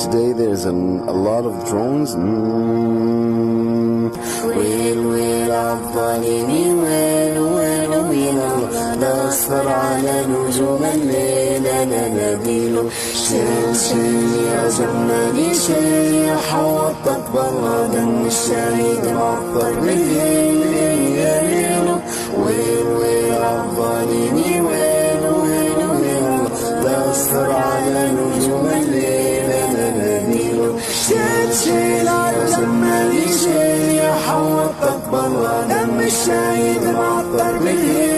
today there's a lot of drones. ويل عالظالمين ويل من الله لا أسفر على نجوم الليل نناديله شيل يا زماني شيل يا حوطك برا دم الشهيد معطر بالليل يا ليله ويل عالظالمين ويل من الله لا أسفر على نجوم الليل نناديله شيل يا زماني شيل يا حوطك برا دم الشهيد معطر بالليل.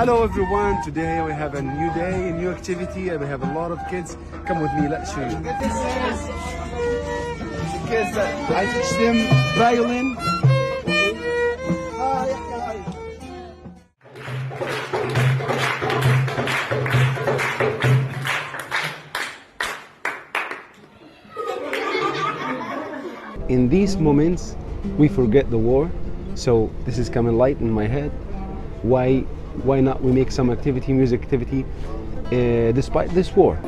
Hello everyone, today we have a new day, a new activity, and we have a lot of kids. Come with me, let's show you. This is the kids that I teach them violin. In these moments, we forget the war, so this is coming light in my head. Why not we make some activity, music activity, despite this war?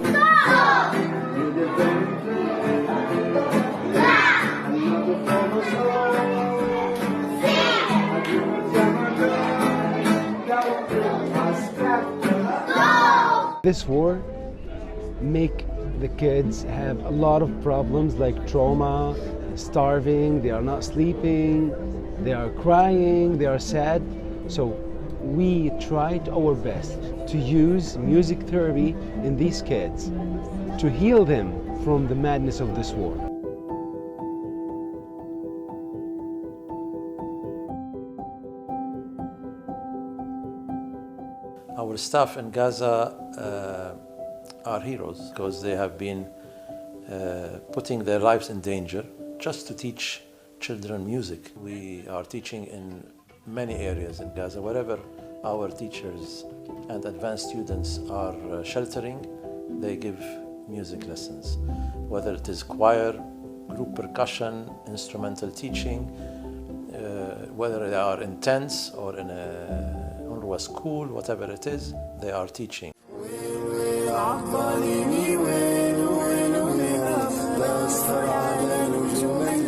This war make the kids have a lot of problems like trauma, starving, they are not sleeping, they are crying, they are sad. So we tried our best to use music therapy in these kids to heal them from the madness of this war. Our staff in Gaza are heroes because they have been putting their lives in danger just to teach children music. We are teaching in many areas in Gaza. Wherever our teachers and advanced students are sheltering, they give music lessons. Whether it is choir, group percussion, instrumental teaching, whether they are in tents or in a UNRWA school, whatever it is, they are teaching. ويل